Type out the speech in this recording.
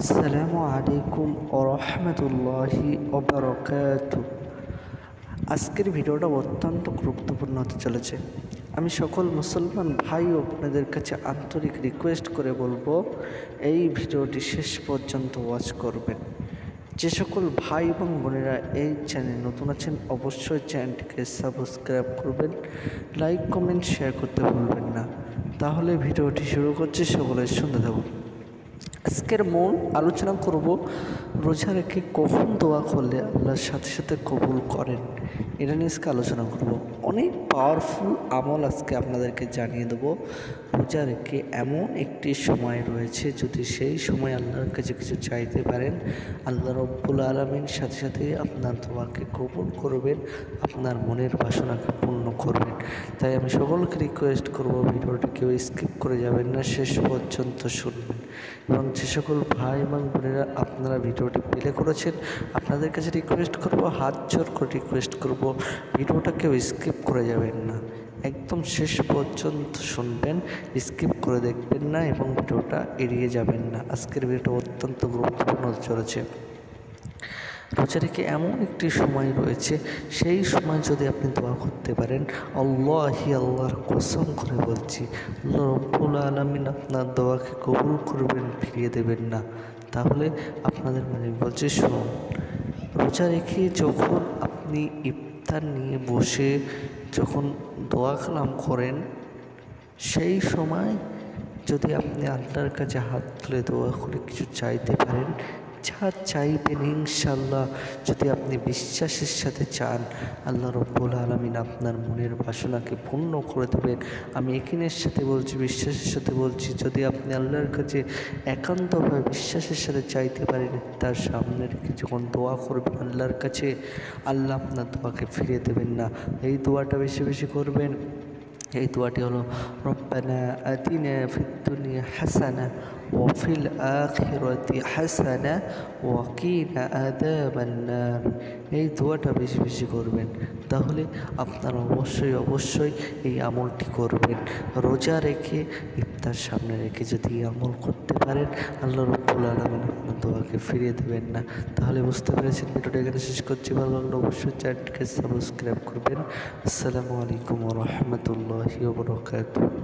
আসসালামু আলাইকুম ওরহমতুল্লাহি ওবারাকাতু। আজকের ভিডিওটা অত্যন্ত গুরুত্বপূর্ণ হতে চলেছে। আমি সকল মুসলমান ভাই ও বোনেদের কাছে আন্তরিক রিকোয়েস্ট করে বলবো, এই ভিডিওটি শেষ পর্যন্ত ওয়াচ করবেন। যে সকল ভাই এবং বোনেরা এই চ্যানেল নতুন আছেন, অবশ্যই চ্যানেলটিকে সাবস্ক্রাইব করবেন, লাইক কমেন্ট শেয়ার করতে ভুলবেন না। তাহলে ভিডিওটি শুরু করছি, সকলের শুনতে থাকুন। আজকের মূল আলোচনা করব, রোজা রেখে কখন দোয়া করলে আল্লাহর সাথে সাথে কবুল করেন, এটা নিয়ে আজকে আলোচনা করব। অনেক পাওয়ারফুল আমল আজকে আপনাদেরকে জানিয়ে দেবো। রোজা রেখে এমন একটি সময় রয়েছে, যদি সেই সময় আল্লাহর কাছে কিছু চাইতে পারেন, আল্লাহ রব্বুল আলামিন সাথে সাথে আপনার দোয়াকে কবুল করবেন, আপনার মনের বাসনাকে পূর্ণ করবেন। তাই আমি সকলকে রিকোয়েস্ট করব, ভিডিওটি কেউ স্কিপ করে যাবেন না, শেষ পর্যন্ত শুনবেন। এবং যে সকল ভাই এবং বোনেরা আপনারা ভিডিওটি প্লে করেছেন, আপনাদের কাছে রিকোয়েস্ট করব, হাত জোর করে রিকোয়েস্ট করব, ভিডিওটা কেউ স্কিপ করে যাবেন না, একদম শেষ পর্যন্ত শুনবেন, স্কিপ করে দেখবেন না এবং ভিডিওটা এড়িয়ে যাবেন না। আজকের ভিডিওটা অত্যন্ত গুরুত্বপূর্ণ হতে চলেছে। রোজা রেখে এমন একটি সময় রয়েছে, সেই সময় যদি আপনি দোয়া করতে পারেন, আল্লাহর কসম করে বলছি, আল্লাহ রব্বুল আলামিন আপনার দোয়াকে কবুল করবেন, ফিরিয়ে দেবেন না। তাহলে আপনাদের মানে বলছে, শুনুন, রোজা রেখে যখন আপনি ইফতার নিয়ে বসে যখন দোয়া কালাম করেন, সেই সময় যদি আপনি আল্লাহর কাছে হাত তুলে দোয়া করে কিছু চাইতে পারেন, যা চাইবেন ইনশাল্লাহ, যদি আপনি বিশ্বাসের সাথে চান, আল্লাহ রব্বুল আলামিন আপনার মনের বাসনাকে পূর্ণ করে দেবেন। আমি একিনের সাথে বলছি, বিশ্বাসের সাথে বলছি, যদি আপনি আল্লাহর কাছে একান্তভাবে বিশ্বাসের সাথে চাইতে পারেন, তার সামনে রেখে যখন দোয়া করবেন আল্লাহর কাছে, আল্লাহ আপনার দোয়াকে ফিরিয়ে দেবেন না। এই দোয়াটা বেশি বেশি করবেন। এই দোয়াটি হলো, রব্বানা আতিনা ফিদ দুনিয়া হাসানা ওয়া ফিল আখিরাতি হাসানা ওয়া কিনা আযাবান নার। এই দোয়াটা বেশি বেশি করবেন, তাহলে আপনারা অবশ্যই এই আমলটি করবেন। রোজা রেখে ইফতার সামনে রেখে যদি এই আমল করতে পারেন, আল্লাহ রাব্বুল আলামিন আপনার দোয়াকে ফিরিয়ে দেবেন না। তাহলে বুঝতে পেরেছেন, ভিডিওটা এখানে শেষ করছি। ভালো লাগলে অবশ্যই চ্যানেলটিকে সাবস্ক্রাইব করবেন। আসসালামু আলাইকুম ওয়া রাহমাতুল্লাহি ওয়া বারাকাতুহু।